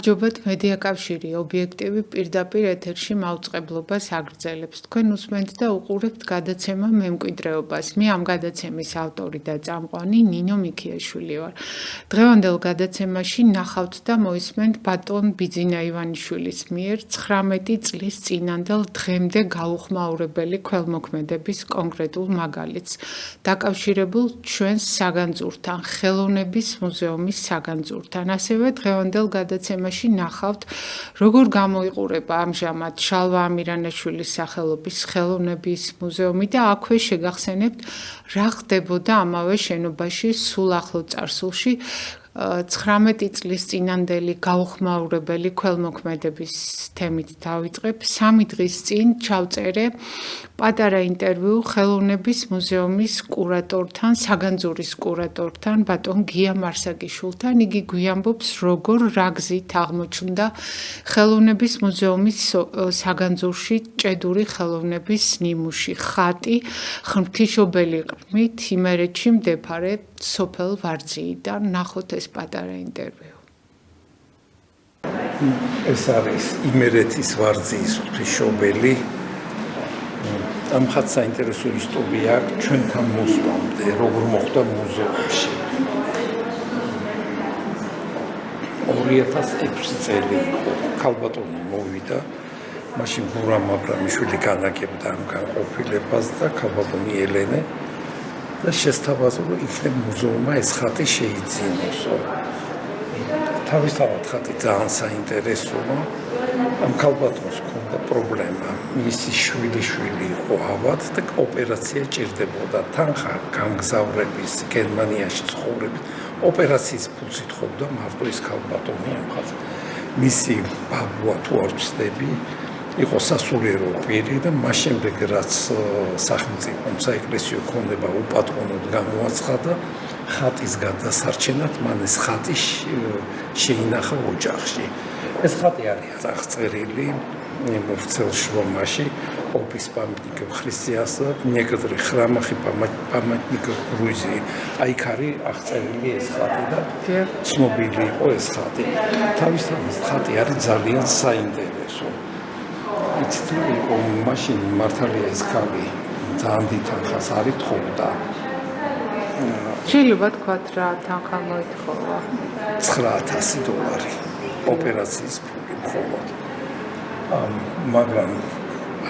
გამარჯობათ მედიაკავშირი ობიექტივი პირდაპირ ეთერში მაუწყებლობას აგრძელებს. თქვენ უსმენთ და უყურებთ გადაცემა მემკვიდრეობას. მე ამ გადაცემის ავტორი და წამყვანი ნინო მიქიაშვილი ვარ. დღევანდელ გადაცემაში ნახავთ და მოისმენთ ბატონ ბიძინა ივანიშვილის მიერ 19 წლის წინანდელ დღემდე გაუხმაურებელი ქველმოქმედების კონკრეტულ მაგალითს, დაკავშირებულ ჩვენს საგანძურთან, ხელოვნების მუზეუმის საგანძურთან. ასევე დღევანდელ გადაცემაში ნახავთ, როგორ გამოიყურება ამჟამად შალვა ამირანაშვილის სახელობის ხელოვნების მუზეუმი და აქვე შეგახსენებთ, რა ხდებოდა ამავე შენობაში სულ ახლო წარსულში 19 წლის წინანდელი გაუხმაურებელი ქველმოქმედების თემით დავიწყებ. 3 დღის წინ ჩავწერე პატარა ინტერვიუ ხელოვნების მუზეუმის კურატორთან, საგანძურის კურატორთან, ბატონ გია მარსაგიშვილთან. იგი გვიამბობს, როგორ რა გზით აღმოჩნდა ხელოვნების მუზეუმის საგანძურში ჭედური ხელოვნების ნიმუში, ხატი ღვთისმშობელი ყრმით იმერეთში მდებარე სოფელ ვარძიიდან. ნახოთ ეს პატარა ინტერვიუ. ეს არის იმერეთის ვარძიის ღვთისმშობელი. ამ ხატს საინტერესო ისტორია აქვს ჩვენთან მოსვლამდე, როგორ მოხდა მუზეუმში. 2006 წელი ქალბატონი მოვიდა, მაშინ გურამ აბრამიშვილი განაგებდა ამ განყოფილებას და ქალბატონი ელენე და შესთავაზა, რომ იქნებ მუზეუმმა ეს ხატი შეიძინოსო. თავისთავად ხატი ძალიან საინტერესოა. ამ ქალბატონს ჰქონდა პრობლემა, მისი შვილიშვილი იყო ავად და ოპერაცია ჭირდებოდა. თან გამგზავრების, გერმანიაში ცხოვრების ოპერაციის ფულს ითხოვდა მარტო ის ქალბატონი ამ ხატს. მისი ბაბუა თუ არ ვცდები, იყო სასულიერო პირი და მას შემდეგ რაც სახელმწიფომ საეკლესიო ქონება უპატრონოდ გამოაცხადა, ხატის გადასარჩენად მან ეს ხატი შეინახა ოჯახში. ეს ხატი არის აღწერილი ვრცელ შრომაში ოფის памятников христианства, некоторых храмах и памятников Грузии. Აიქ არის აღწერილი ეს ხატი და ცნობილი იყო ეს ხატი. თავისთავად ხატი არის ძალიან საინტერესო. იცით იყო მაშინ მართალია ეს ხალი ძალიან დიდ თანხას არ ითხოვდა. შეიძლება თქვათ რა თანხა მოითხოვა? $9,000 ოპერაციის ფული მხოლოდ. მაგრამ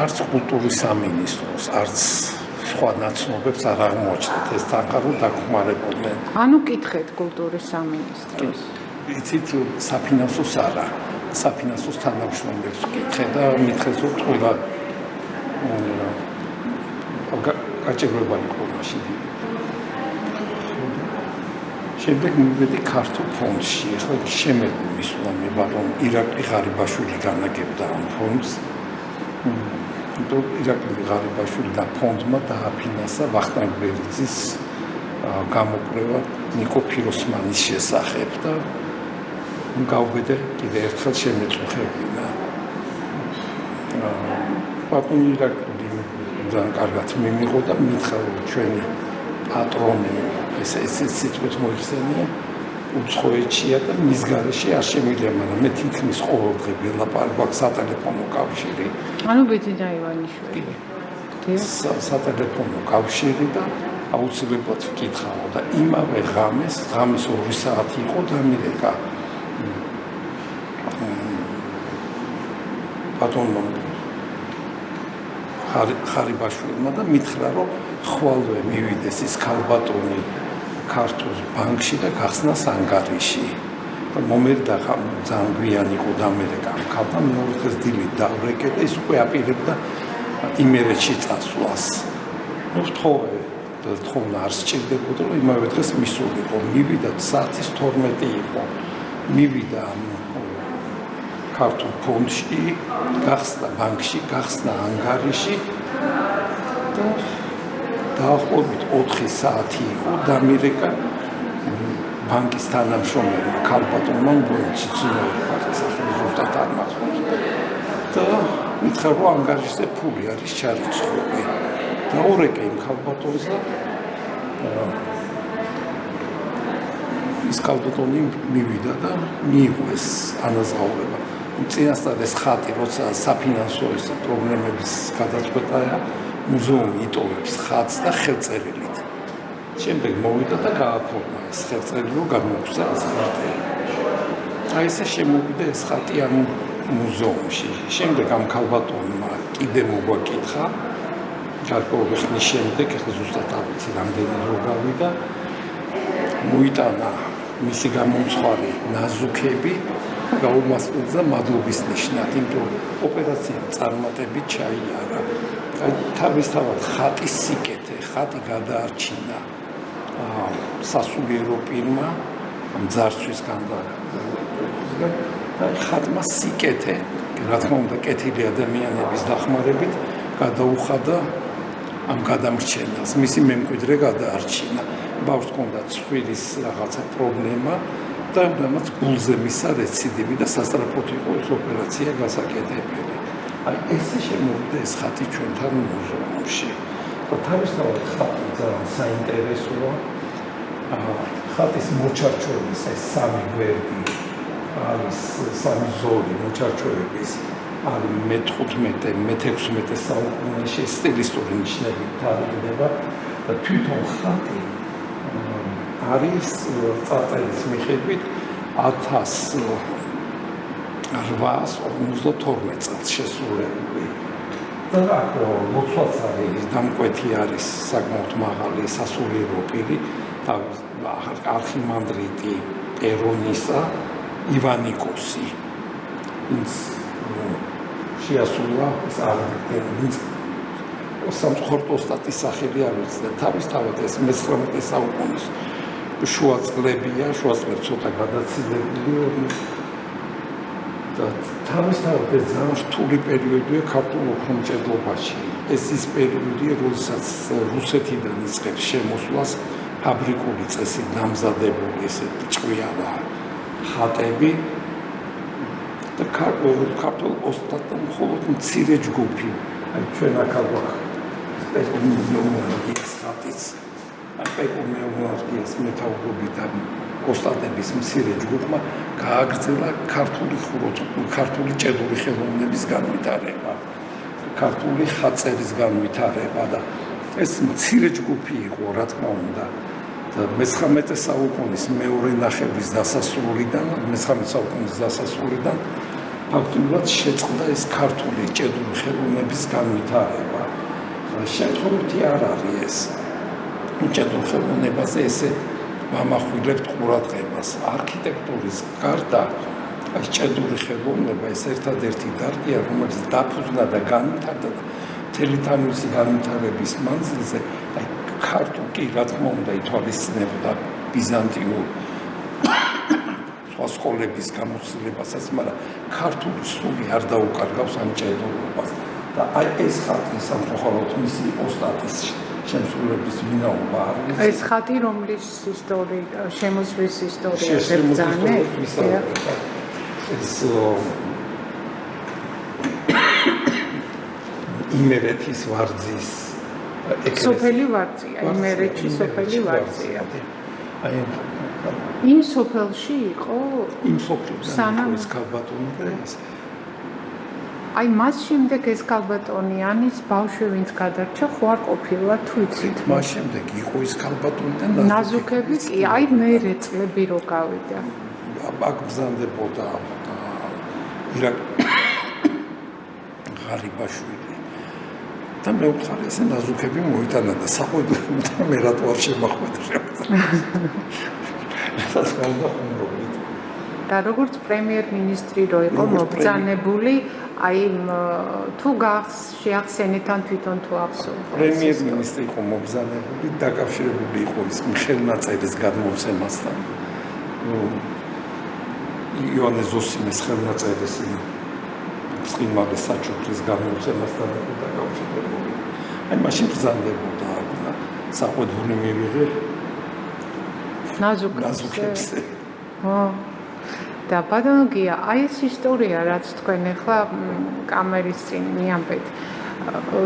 არც კულტურის სამინისტროს, არც სხვა ნაცნობებს არ აღმოჩნდათ ეს თანხა, რომ დაგხმარებოდნენ. ანუ კითხეთ კულტურის სამინისტროს. იცით საფინანსოს არა. საფინანსოს თანამშრომლებს ვკითხე და მითხრეს, რომ ყველა გაჭირვება იყო მაშინ. შემდეგ მივედი ქართულ ფონდში, ახლა შემედი მისვლა მე ბატონ ირაკლი ღარიბაშვილი განაგებდა ამ ფონდს. ირაკლი ღარიბაშვილი და ფონდმა დააფინანსა ვახტანგ ბერიძის გამოკვლევა ნიკო ფიროსმანის შესახებ და გავბედე კიდე ერთხელ შემეწუხებინა. ბატონ ირაკლი ძალიან კარგად მიმიღო და მითხრა, რომ ჩვენი პატრონი ეს სიტყვით მოიხსენია, უცხოეთშია და მის გარეშე არ შემიძლია, მაგრამ მე თითქმის ყოველ დღე ველაპარაკობ სატელეფონო კავშირი. ანუ ბიძინა ივანიშვილი. სატელეფონო კავშირი და აუცილებლად ვკითხავ და იმავე ღამეს 2 საათი იყო დამირეკა. ბატონმა ხარიბაშვილმა და მითხრა, რომ ხვალვე მივიდეს ის ქალბატონი ქართულ ბანკში და გახსნას ანგარიში. მომერდა ძალიან გვიან იყო დამერეკა ამ ქალთან, მეორე დღეს დილით დავრეკე და ის უკვე აპირებდა იმერეთში წასვლას. თხოვნა არ სჭირდებოდა, რომ იმავე დღეს მისულიყო. მივიდა საათის 12 იყო. მივიდა ამ ქართულ ფონდში, გახსნა ბანკში, გახსნა ანგარიში და დაახლოებით 4 საათი იყო დამირეკა ბანკის თანამშრომელი ქალბატონმა უბრალოდ სახელი ზუსტად არ მახსოვს და მითხრა, რომ ანგარიშზე ფული არის ჩარიცხული და ორეკე იმ ქალბატონს და ის კალბატონი მივიდა და მიიღო ეს ანაზღაურება. წინასწარ ეს ხატი, როცა საფინანსო ეს პრობლემების გადაწყვეტაა, მუზეუმი იტოვებს ხატს და ხელწერილით. შემდეგ მოვიდა და გააფორმა ეს ხელწერილი, რომ გამოგვცა ეს ხატი. აი ესე შემოვიდა ეს ხატი ამ მუზეუმში. შემდეგ ამ კალბატონმა კიდე მოგვაკითხა, გარკვეული ხნის შემდეგ, ახლა ზუსტად არ ვიცი რამდენი დრო გავიდა, მოიტანა მისი გამომცხვარი ნაზუქები და გაუმასპინძლა მადლობის ნიშნად, იმიტომ ოპერაციამ წარმატებით ჩაიარა. თავისთავად ხატის სიკეთე, ხატი გადაარჩინა სასულიერო პირმა, ამ ძარცვისგან და ხატმა სიკეთე, რა თქმა უნდა, კეთილი ადამიანების დახმარებით გადაუხადა ამ გადამრჩენელს, მისი მემკვიდრე გადაარჩინა. ბავშვს ჰქონდა ცხვირის რაღაცა პრობლემა და ამიტომაც გულზე მისცა რეციდივი და სასწრაფოდ იყო ეს ოპერაცია გასაკეთებელი. აი ესე შემოვიდა ეს ხატი ჩვენთან მუზეუმში. და თავისთავად ხატი ძალიან საინტერესოა. ხატის მოჩარჩოების ეს სამი გვერდი არის სამი ზოლი მოჩარჩოების არის მე-15, მე-16 საუკუნეში სტილისტური ნიშნებით თარიღდება და თვითონ ხატი არის წარწერის მიხედვით 1852 წელს შესრულებული. და ლოცვაც არის, დამკვეთი არის საკმაოდ მაღალი სასულიერო პირი, არქიმანდრიტი პერონისა ივანიკოსი. ის შეასრულა ეს არქიტექტორი სამწუხაროდ სახელი არ ვიცი და თავისთავად ეს მე-19 საუკუნის შუა წლებია, შუა წლებში ცოტა გადაცილებული და თავისთავად ეს ძალიან რთული პერიოდია ქართულ ოქრომჭედლობაში. ეს ის პერიოდია, როდესაც რუსეთიდან იწყებს შემოსვლას ფაბრიკული წესით დამზადებული ესეთი ჭკვიანა ხატები და ქართულ ოსტატთან მხოლოდ მცირე ჯგუფი. აი ჩვენ აქ პეკუმეონარგიის ხატიც, პეკუმეონარგიის მეთაურობით ოსტატების მცირე ჯგუფმა გააგრძელა ქართული ჭედური ხელოვნების განვითარება, ქართული ხატწერის განვითარება და ეს მცირე ჯგუფი იყო, რა თქმა უნდა. მე-19 საუკუნის მეორე ნახევრის დასასრულიდან ფაქტობრივად შეწყდა ეს ქართული ჭედური ხელოვნების განვითარება. შემთხვევითი არ არის ეს. ჭედურ ხელოვნებაზე ესე ვამახვილებთ ყურადღებას. არქიტექტურის გარდა ეს ჭედური ხელოვნება ეს ერთადერთი დარგია, რომელიც დაფუძნა და განვითარდა მთელი თავისი განვითარების მანძილზე აი ქართულ კი რა თქმა უნდა ითვალისწინებდა ბიზანტიურ სხვა სკოლების გამოცდილებასაც, მაგრამ ქართული სული არ დაუკარგავს ამ ჭედურობას და აი ეს ხატი სამწუხაროდ მისი ოსტატის შემსრულების ვინაობა არის. ეს ხატი რომლის შემოსვლის ისტორია ზებძანებს? ეს იმერეთის ვარძის სოფელი ვარძია, იმერეთში სოფელი ვარძია. აი იმ სოფელში იყო იმ სოფელში ის კალბატონი და ეს აი მას შემდეგ ეს კალბატონიანის ბავშვი ვინც გადარჩა ხო არ ყოფილა თუ იცით? მას შემდეგ იყო ის კალბატონი და ნაზუქები კი აი მერე წლები რო გავიდა. აქ ბრძანდებოდა ღარიბაშვილი და მე ვხარი ესე ნაზუქები მოიტანა და საყვედურებდა მე რატო არ შემახვედრე. და როგორც პრემიერ-მინისტრი რო იყო მობრძანებული, აი თუ შეახსენეთ ან თვითონ თუ ახსოვთ. პრემიერ-მინისტრი იყო მობრძანებული, დაკავშირებული იყო ის ხელნაწერის გადმოცემასთან. იონე ზოსიმეს ხელნაწერის წინმაღალი საჩუქრის გადმოცემასთან იყო დაკავშირებული. აი მაშინ ბრძანდებოდა და საყვედური მივიღე ნაზუქებზე. და ბატონო გია, აი ეს ისტორია, რაც თქვენ ახლა კამერის წინ მიამბეთ,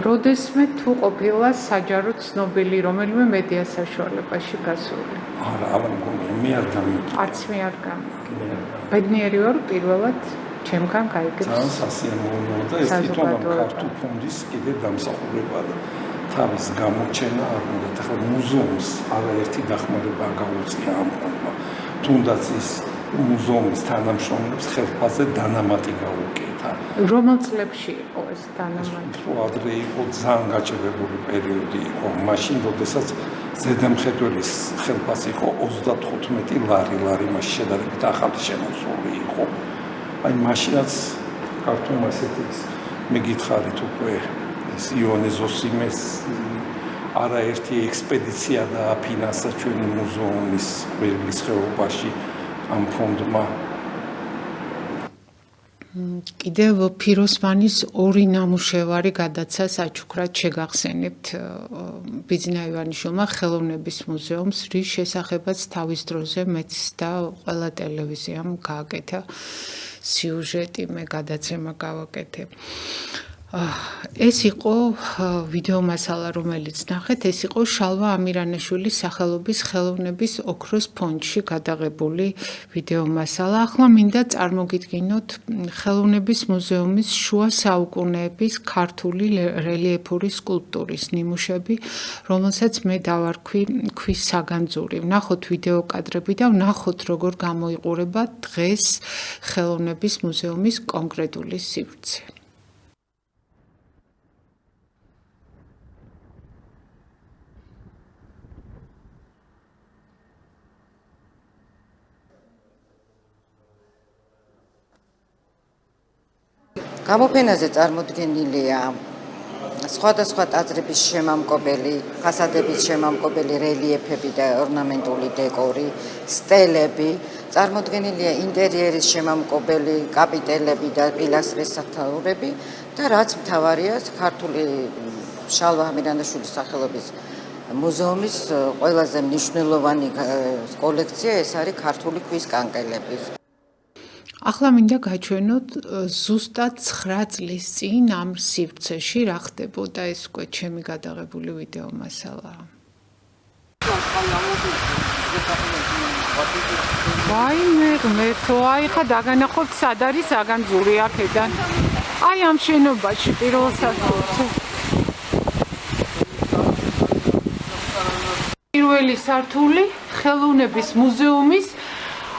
როდესმე თუ ყოფილა საჯაროდ ცნობილი რომელიმე მედია საშუალებაში გასული? არა მგონია მე არ გამიგე არც მე არ გამიგე ბედნიერი ვარ პირველად ჩემგან გაიგებს ძალიან სასიამოვნოა და ეს თვითონ ქართულ ფონდის კიდე დამსახურება და თავის გამოჩენა არ უნდა და მუზეუმს არაერთი დახმარება გაუწია ამ ფონდმა თუნდაც ის მუზეუმის თანამშრომლებს ხელფასზე დანამატი გაუკეთა რომელ წლებში იყო ეს დანამატი ადრე იყო ძალიან გაჭირვებული პერიოდი იყო მაშინ როდესაც ზედამხედველის ხელფასი იყო 35 ლარი მაშინ შედარებით ახალი შემოსული იყო აი მაშინაც ქართულმა ესეთი მე გითხარით უკვე ეს იონე ზოსიმეს არაერთი ექსპედიცია დააფინანსა ჩვენი მუზეუმის ყვირილის ხეობაში ამ ფონდმა კიდევ ფიროსმანის ორი ნამუშევარი გადაცა საჩუქრად შეგახსენებთ ბიძინა ივანიშვილმა ხელოვნების მუზეუმს რის შესახებაც თავის დროზე მეც და ყველა ტელევიზიამ გააკეთა სიუჟეტი მე გადაცემა გავაკეთე ეს იყო ვიდეო მასალა რომელიც ნახეთ ეს იყო შალვა ამირანაშვილის სახელობის ხელოვნების ოქროს ფონდში გადაღებული ვიდეო მასალა ახლა მინდა წარმოგიდგინოთ ხელოვნების მუზეუმის შუა საუკუნეების ქართული რელიეფური სკულპტურის ნიმუშები რომელსაც მე დავარქვი ქვის საგანძური ვნახოთ ვიდეო კადრები და ვნახოთ როგორ გამოიყურება დღეს ხელოვნების მუზეუმის კონკრეტული სივრცე გამოფენაზე წარმოდგენილია სხვადასხვა ტაძრების შემამკობელი, ფასადების შემამკობელი რელიეფები და ორნამენტული დეკორი, სტელები, წარმოდგენილია ინტერიერის შემამკობელი კაპიტელები და პილასტრის სათაურები და რაც მთავარია, ქართული შალვა ამირანაშვილის სახელობის მუზეუმის ყველაზე მნიშვნელოვანი კოლექცია ეს არის ქართული ქვის კანკელები. ახლა მინდა გაჩვენოთ ზუსტად 9 წლის წინ ამ სივრცეში რა ხდებოდა ეს უკვე ჩემი გადაღებული ვიდეო მასალაა. ვაიმე ღმერთო, აი ხა დაგანახოთ სად არის საგანძური აქედან. აი ამ შენობაში პირველ სართულზე. პირველი სართული ხელოვნების მუზეუმის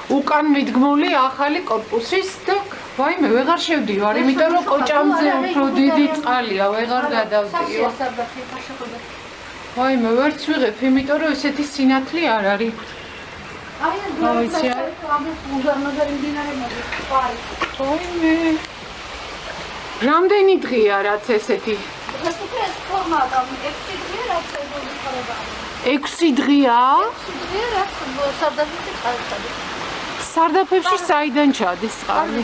უკან მიდგმული ახალი კორპუსის და ვაიმე ვეღარ შევდივარ, იმიტომ რომ კოჭამზე უფრო დიდი წყალია, ვეღარ გადავდიო. ვაიმე ვერც ვიღებ, იმიტომ რომ ესეთი სინათლე არ არის. ვაიმე. რამდენი დღეა რაც ესეთი? 6 დღეა? სარდაფებში საიდან ჩადის წყალი?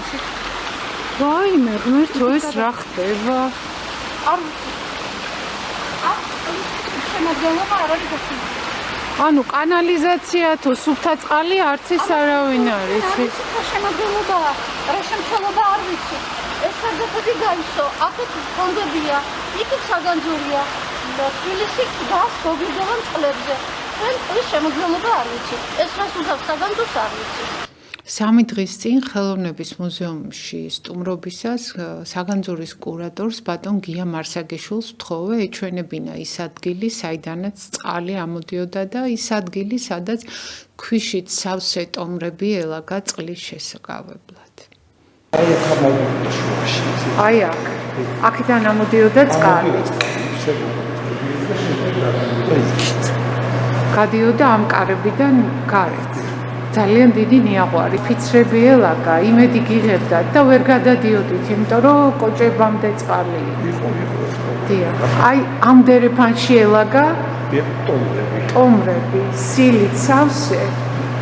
ვაიმე, ღმერთო, ეს რა ხდება? ანუ კანალიზაცია თუ სუფთა წყალი არც ის არავინ არ იცის. შემოგვიმოდა, რა შემცველობა არ ვიცი. ეს სარდაფები გაისო, აქეთ ფონდებია, იქით საგანძურია. და თბილისი გას გოგიძევან წყლებზე. ეს შემოგვიმოდა არ ვიცი. ეს რას უძავს საგანძურს არ ვიცი. 3 დღის წინ ხელოვნების მუზეუმში სტუმრობისას საგანძურის კურატორს ბატონ გია მარსაგიშვილს ვთხოვე ეჩვენებინა ის ადგილი, საიდანაც წყალი ამოდიოდა და ის ადგილი, სადაც ქვიშით სავსე ტომრები ელაგა წყლის შესაკავებლად. აი აქ. აქედან ამოდიოდა წყალი. გადიოდა ამ კარებიდან გარეთ. ძალიან დიდი ნიაღვარი, ფიცრები ელაგა, იმედი გიღებდა და ვერ გადადიოდით, იმიტომ რომ კოჭებამდე წყალი იყო. დიახ. აი ამ დერეფანში ელაგა ტომრები, სილით სავსე,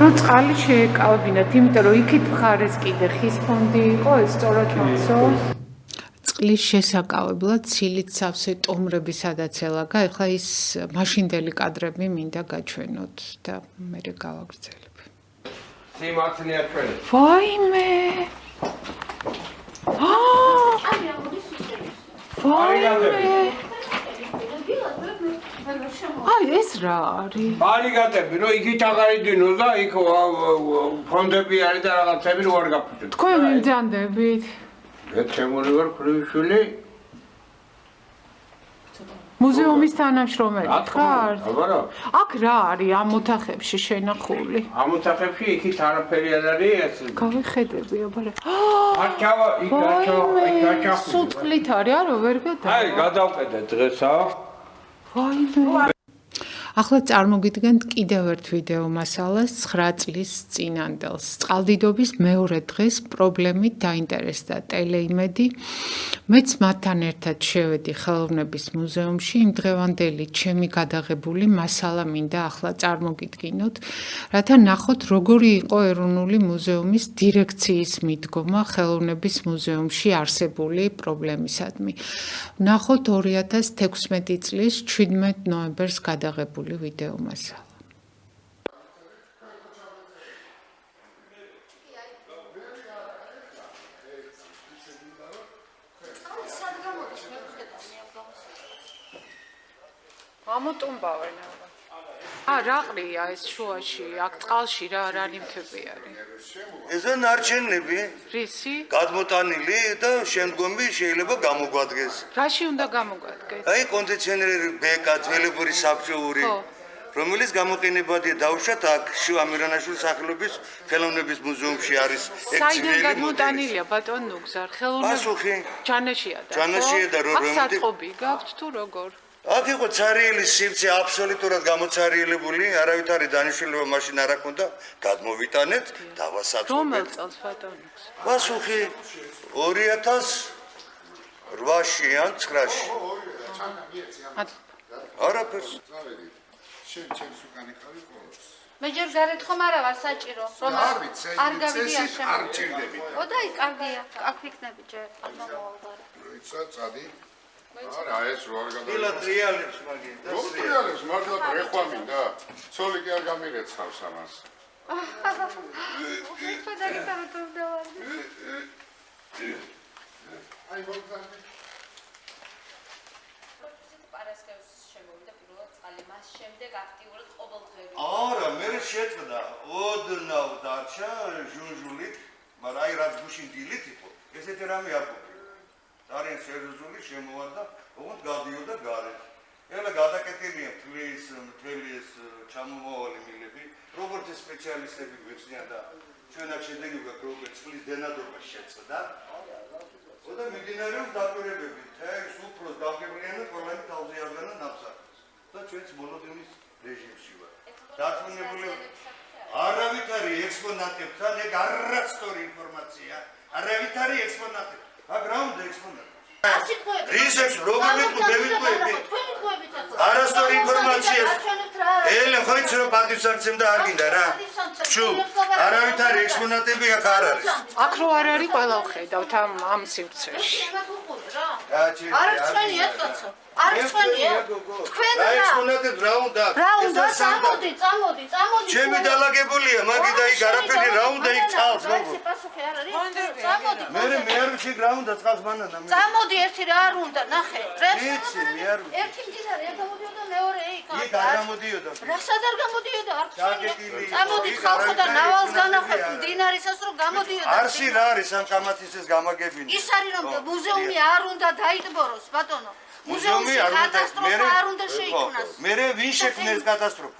რომ წყალი შეეკავებინათ, იმიტომ რომ იქით მხარეს კიდე ხის ფონდი იყო, ეს სწორად მოცო. წყლის შესაკავებლად სილით სავსე ტომრები სადაც ელაგა, ეხლა ის მაშინდელი კადრები მინდა გაჩვენოთ და მე გავაგრძელებ. ვაიმე! ვაიმე! ხელო შემო. აი ეს რა არის? ბალიგატები, რომ იქით აღარიდინოს და იქ ფონდები არის და რაღაცები რო არ გაფუჭოთ. თქვენ მიმძანდებით. მე ჩემური ვარ ქრივიშვილი. მუზეუმის თანამშრომელი ხარ? აბარა. აქ რა არის ამ ოთახებში შენახული? ამ ოთახებში იქით არაფერი არ არის ეს. გავიხედები, აბარა. არჩავა, იქ არჩავა. სუწყლით არის, არა ვერ გადა. აი, გადავყედე დღესა. ვაიმე. ახლა წარმოგიდგენთ კიდევ ერთ ვიდეო მასალას 9 წლის წინანდელს. წყალდიდობის მეორე დღეს პრობლემით დაინტერესდა ტელეიმედი. მეც მათთან ერთად შევედი ხელოვნების მუზეუმში. იმ დღევანდელი ჩემი გადაღებული მასალა მინდა ახლა წარმოგიდგინოთ, რათა ნახოთ როგორი იყო ეროვნული მუზეუმის დირექციის მიდგომა ხელოვნების მუზეუმში არსებული პრობლემისადმი. ნახოთ 2016 წლის 17 ნოემბერს გადაღებული ვიდეო მასალა. ამოტუმბავენ აბა. რა ყრია ეს შუაში, აქ წყალში რა ნივთები არის? ესა ნარჩენები რისი? გადმოტანილი და შემდგომი შეიძლება გამოგვადგეს. რაში უნდა გამოგვადგეს? აი კონდიციონერი ბეკა ძველებური საბჭოური, რომელიც გამოყენებადია დავუშვათ აქ შუა მირონაშვილის სახელობის ხელოვნების მუზეუმში არის საიდან გადმოტანილია ბატონ ნუგზარ? პასუხი ჯანაშია და ჯანაშია და აქ საწყობი გაქვთ თუ როგორ? აქ იყო ცარიელის სივრცე აბსოლუტურად გამოცარიელებული, არავითარი დანიშნულება მაშინ არ აქვს და გადმოვიტანეთ, დავასაწყობთ. რომელ წელს ბატონ ნუგზარ? პასუხი 2008-ში ან 9-ში. არაფერს. ჩემს უკანი ხარ იყოს. მე ჯერ გარეთ ხომ არა ვარ საჭირო, რომ არ გავიდიან შემო. არ ჭირდები. ო და ის კარგია, აქ ვიქნები ჯერ, ამ მოვალ გარეთ. როცა წადი. არა, ეს რო არ დილა გადავიდა. ტრიალებს მაგინ და რომტრიალებს მართლა ბრეხვა მინდა. ცოლი კი არ გამირეცხავს ამას. ხოდა გიტარო დავარ. აი მოგზაურე. პარასკევს შემოვიდა პირველად წყალი, მას შემდეგ აქტიურად ყოველდღიურად. არა, მე შეწყდა ოდნავ დარჩა ჟუნჟულით, მაგრამ აი რაც გუშინ დილით იყო, ესეთი რამე არ ყოფილა. ძალიან სერიოზული შემოვარდა, ოღონდ გადიოდა გარეთ. ეხლა გადაკეთილია მთელი ეს ჩამომავალი მილები, როგორც სპეციალისტები გვიხსნიან და ჩვენ აქ შედეგი გვაქვს, როგორც წყლის დენადობა შეწყდა. და მიმდინარეობს დაკვირვებები, თერს უფროს დაგებრიანა ყველანი თავზე აღგანა ნავსარქს. და ჩვენც მონოდინის რეჟიმში ვარ. დარწმუნებული არავითარი ექსპონატებთან ეგ არასწორი ინფორმაცია, არავითარი ექსპონატები. აქ რა უნდა ექსპონატები? რისექს როგორი თქვები? არასწორი ინფორმაცია. ელე ხო იცი რომ პატივსაცემ და არ გინდა რა. ჩუ, არავითარი ექსპონატები აქ არ არის. აქ რო არ არის ყველა ვხედავთ ამ სივრცეში. არ ჩვენია კაცო. არ ჩვენია. თქვენ რა ექსპონატებს რა უნდა? რა უნდა წამოდი. ჩემი დალაგებულია, მაგი და იქ არაფერი რა უნდა იქ წავს როგორ? პასუხი არ არის. წამოდი. მე არ ვიცი რა უნდა წავს მანანა. წამოდი ერთი რა არ უნდა, ნახე. ვიცი, მე არ ვიცი. ერთი მდინარე არ გამოდიოდა, მეორე იქ. იქ არ გამოდიოდა. რასად არ გამოდიოდა? არ ჩაგეტილი. წამოდი ხალხო და ნავალს განახვევ მდინარისას რომ გამოდიოდა. არსი რა არის ამ კამათისის გამაგებინი? ის არის რომ მუზეუმი არ უნდა დაიტბოროს, ბატონო. მუზეუმი კატასტროფა არ უნდა შეიქმნას. მე ვინ შექმნეს კატასტროფა?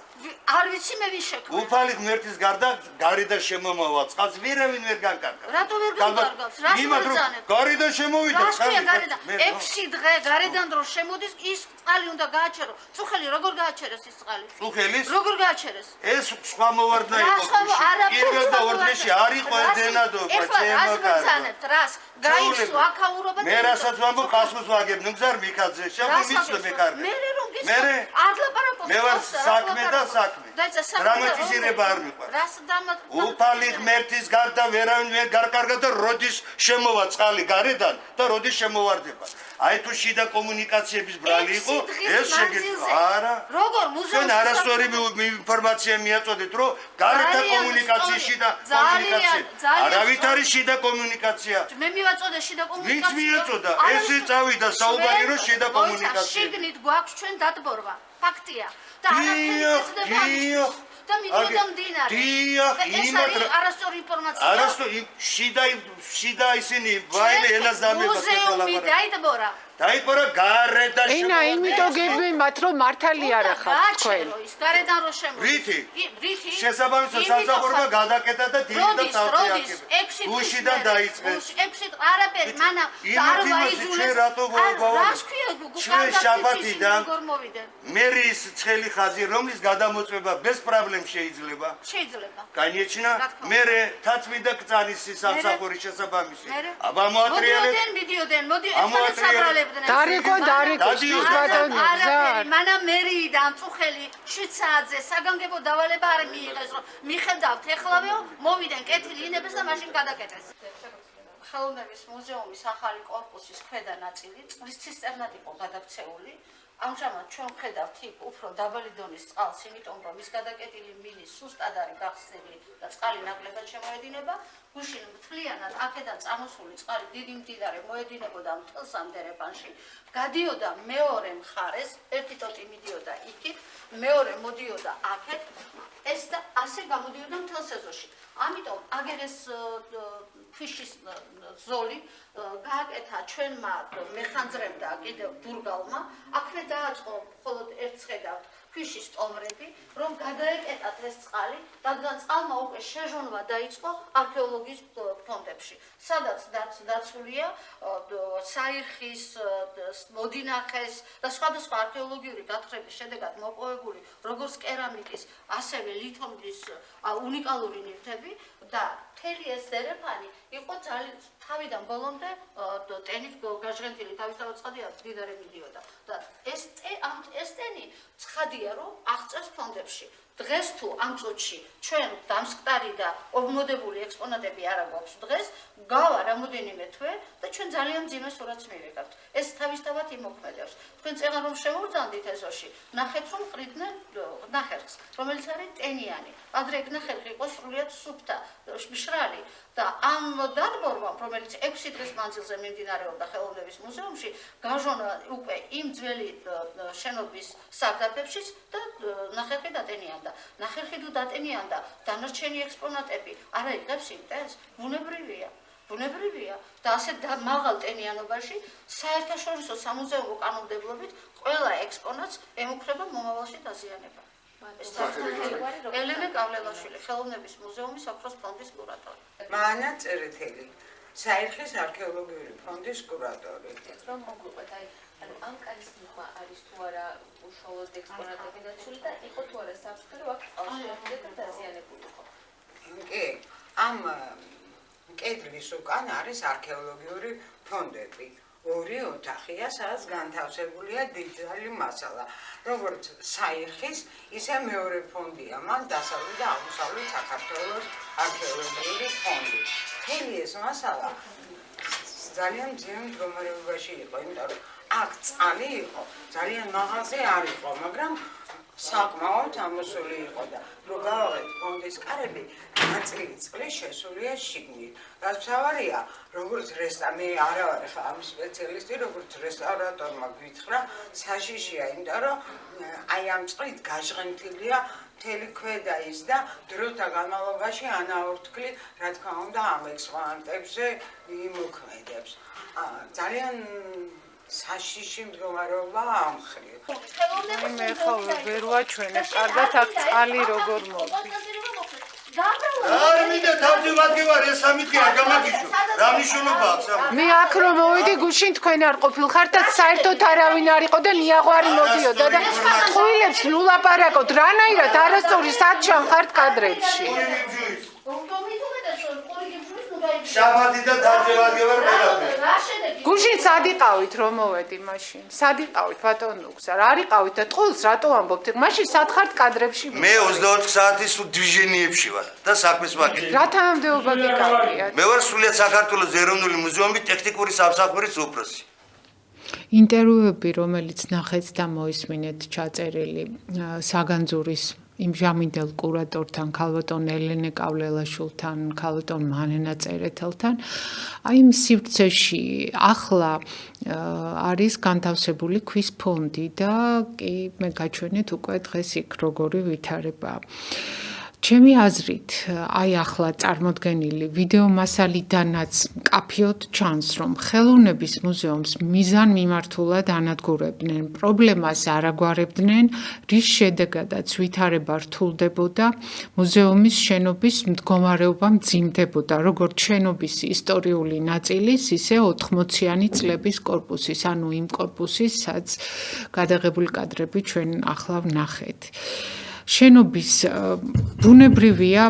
არ ვიცი მე ვის შექმნა. უფალი ღმერთის გარდა გარიდა შემომავალ წყალს ვერავინ ვერ განკარგავს. რატო ვერ განკარგავს? რას მოგეძანებ? გარიდა შემოვიდა რას ქვია გარედან? 6 დღე გარედან დრო შემოდის, ის წყალი უნდა გააჩერო. წუხელი როგორ გააჩერეს ის წყალი? წუხელის? როგორ გააჩერეს? ეს სხვა მოვარდნა იყო. პირველ და ორდეში არ იყო დენადობა, ჩემო რას? გაიხსო აქაურობა. მე რასაც ვამბობ, პასუხს ვაგებ, ნუგზარ მიქაძე, შემომიცნო მე კარგი. მე რომ გისმა, მე არ ლაპარაკობ. მე ვარ საქმე და საქმე. დრამატიზირება არ მიყვარს. რას უფალი ღმერთის გარდა ვერავინ ვერ გარკარგა და როდის შემოვა წყალი გარედან და როდის შემოვარდება. აი თუ შიდა კომუნიკაციების ბრალი იყო, ეს შეგეძლო. არა. როგორ ჩვენ მუზეუმში არასწორი ინფორმაცია მიაწოდეთ, რომ გარეთა კომუნიკაციაში და კომუნიკაცია. არავით არის შიდა კომუნიკაცია. მე მივაწოდე შიდა კომუნიკაცია. ვით მიაწოდა? ესე წავიდა საუბარი, რომ შიდა კომუნიკაცია. შიგნით გვაქვს ჩვენ დატბორვა. ფაქტია. და არაფერი ეცდება ამისთვის. და მიდიოდა მდინარე. დიახ, იმათ არასწორი ინფორმაცია. არასწორი შიდა ისინი ვაილე ენას დამებად მუზეუმი დაიდბორა. დაიწყორა გარედან ენა იმიტომ გებმათ რომ მართალი არ ახავთ თქვენ. ის გარედან რო შემო. რითი? რითი? შესაბამისად სამსახურება გადაკეტა და დილიდან წავწი აქ. გუშიდან დაიწყეს. 6 არაფერი, მანამ დარვა იძულეს. რას ქვია ჩვენ შაბათიდან მერის ცხელი ხაზი რომლის გადამოწმება без პრობლემ შეიძლება. შეიძლება. გაიჩინა მერე თაცმიდა კწანის სამსახურის შესაბამისი. აბა მოატრიალეთ. მოდიოდენ, ერთმანეთს საბრალებდნენ. დარიკო შვის ბატონო არაფერი, მანამ მერიიდან წუხელი 7 საათზე საგანგებო დავალება არ მიიღეს, რომ მიხედავთ ეხლავეო, მოვიდნენ კეთილი ინებს და მაშინ გადაკეტეს. ხელოვნების მუზეუმის ახალი კორპუსის ქვედა ნაწილი წყლის ცისტერნად იყო გადაქცეული. ამჟამად ჩვენ ვხედავთ იქ უფრო დაბალი დონის წყალს, იმიტომ რომ ის გადაკეტილი მილი სუსტად არის გახსნილი და წყალი ნაკლებად შემოედინება. გუშინ მთლიანად აქედან წამოსული წყალი დიდი მდინარე მოედინებოდა მთელს ამ დერეფანში. გადიოდა მეორე მხარეს, ერთი ტოტი მიდიოდა იქით, მეორე მოდიოდა აქეთ, ეს და ასე გამოდიოდა მთელ სეზონში. ამიტომ აგერეს ქვიშის ზოლი გააკეთა ჩვენმა მეხანძრემ და კიდევ ბურგალმა, აქვე დააწყო მხოლოდ ერთ ხედავთ ქვიშის ტომრები, რომ გადაეკეტათ ეს წყალი, რადგან წყალმა უკვე შეჟონვა დაიწყო არქეოლოგიის ფონდებში, სადაც დაცულია საირხის, მოდინახეს და სხვადასხვა არქეოლოგიური გათხრების შედეგად მოპოვებული როგორც კერამიკის, ასევე ლითონის უნიკალური ნივთები და მთელი ეს დერეფანი იყო ძალიან თავიდან ბოლომდე ტენით გაჟღენთილი თავისთავად ცხადია მდინარე მიდიოდა და ეს ტენი ცხადია რომ აღწევს ფონდებში. დღეს თუ ამ წუთში ჩვენ დამსკტარი და ობმოდებული ექსპონატები არ აქვს დღეს, გავა რამოდენიმე თვე და ჩვენ ძალიან მძიმე სურათს მივიღებთ. ეს თავისთავად იმოქმედებს. თქვენ წეგან რომ შემოვძანდით ეზოში, ნახეთ რომ ყრიდნენ ნახერხს, რომელიც არის ტენიანი. ადრე ეგ ნახერხი იყო სრულიად სუფთა, მშრალი და ამ დარბორვამ, რომელიც 6 დღის მანძილზე მიმდინარეობდა ხელოვნების მუზეუმში, გაჟონა უკვე იმ ძველი შენობის სარდაფებშიც და ნახერხი დატენიანდა. ნახერხი თუ დატენიანდა, დანარჩენი ექსპონატები არა იღებს იმ ტენს, ბუნებრივია და ასე მაღალ ტენიანობაში საერთაშორისო სამუზეუმო კანონმდებლობით ყველა ექსპონატს ემუქრება მომავალში დაზიანება. ელენე კავლელაშვილი, ხელოვნების მუზეუმის ოქროს ფონდის კურატორი. მანა წერეთელი, საირხის არქეოლოგიური ფონდის კურატორი. რომ მოგვიყვეთ, ანუ ამ კანის მიღმა არის თუ არა უშუალოდ ექსპონატები დაცული და იყო თუ არა საფრთხე, რომ აქ წყალშემოქმედი და დაზიანებული იყო. კი, ამ კედლის უკან არის არქეოლოგიური ფონდები. ორი ოთახია, სადაც განთავსებულია დიდძალი მასალა. როგორც საირხის, ისე მეორე ფონდია, მან დასავლეთ და აღმოსავლეთ საქართველოს არქეოლოგიური ფონდი. მთელი ეს მასალა ძალიან მძიმე მდგომარეობაში იყო, იმიტომ რომ აქ წყალი იყო, ძალიან მაღალზე არ იყო, მაგრამ საკმაოდ ამოსული იყო და რო გავაღეთ ფონდის კარები, ნაწილი წყლის შესულია შიგნით. გასავარია, როგორც მე არა ვარ ხა ამ სპეციალისტი, როგორც რესტავრატორმა გვითხრა, საშიშია, იმიტომ რომ აი ამ წყლით გაჟღენთილია მთელი ქვედა ის და დროთა განმავლობაში ანაორთქლი, რა თქმა უნდა, ამ ექსპონატებზე იმოქმედებს. ძალიან საშიში მდგომარეობა ამ ხრივ. მე ხო ვერ ვაჩვენებ, კარგად აქ წყალი როგორ მოდის. არ მინდა თავზე ვადგევარ ეს სამი დღე არ გამაგიშვო. რა მნიშვნელობა აქვს ამ? მე აქ რომ მოვიდი გუშინ თქვენ არ ყოფილხართ და საერთოდ არავინ არ იყო და ნიაღვარი მოდიოდა და ყვილებს ნულაპარაკოთ, რანაირად არასწორი საჩამ ხართ კადრებში. შაბათი და თავზე ვადგევარ ყველაფერს. გუშინ სად იყავით რომ მოვედი მაშინ? სად იყავით ბატონო უგზა? არ იყავით და ტყუილს რატო ამბობთ? მაშინ სად ხართ კადრებში? მე 24 საათი სულ დვიჟენიებში ვარ და საქმეს ვაკეთებ. რა თანამდებობა გიკავიათ? მე ვარ სრულიად საქართველოს ეროვნული მუზეუმის ტექნიკური სამსახურის უფროსი. ინტერვიუები, რომელიც ნახეთ და მოისმინეთ ჩაწერილი საგანძურის იმ ჟამინდელ კურატორთან, ქალბატონ ელენე კავლელაშვილთან, ქალბატონ მანენა წერეთელთან, აი იმ სივრცეში ახლა არის განთავსებული ქვის ფონდი და კი მე გაჩვენეთ უკვე დღეს იქ როგორი ვითარება. ჩემი აზრით, აი ახლა წარმოდგენილი ვიდეო მასალიდანაც მკაფიოდ ჩანს, რომ ხელოვნების მუზეუმს მიზანმიმართულად ანადგურებდნენ, პრობლემას არ აგვარებდნენ, რის შედეგადაც ვითარება რთულდებოდა, მუზეუმის შენობის მდგომარეობა მძიმდებოდა, როგორც შენობის ისტორიული ნაწილის, ისე 80-იანი წლების კორპუსის, ანუ იმ კორპუსის, სადაც გადაღებული კადრები ჩვენ ახლა ვნახეთ. შენობის ბუნებრივია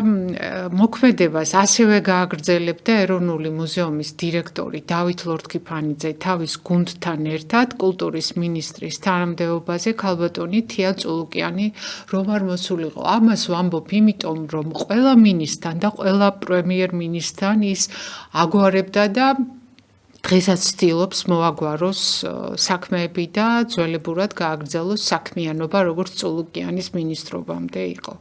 მოქმედებას ასევე გააგრძელებდა ეროვნული მუზეუმის დირექტორი დავით ლორთქიფანიძე თავის გუნდთან ერთად კულტურის მინისტრის თანამდებობაზე ქალბატონი თია წულუკიანი რომ არ მოსულიყო. ამას ვამბობ იმიტომ, რომ ყველა მინისტრთან და ყველა პრემიერ-მინისტრთან ის აგვარებდა და დღესაც ცდილობს მოაგვაროს საქმეები და ძველებურად გააგრძელოს საქმიანობა, როგორც წულუკიანის მინისტრობამდე იყო.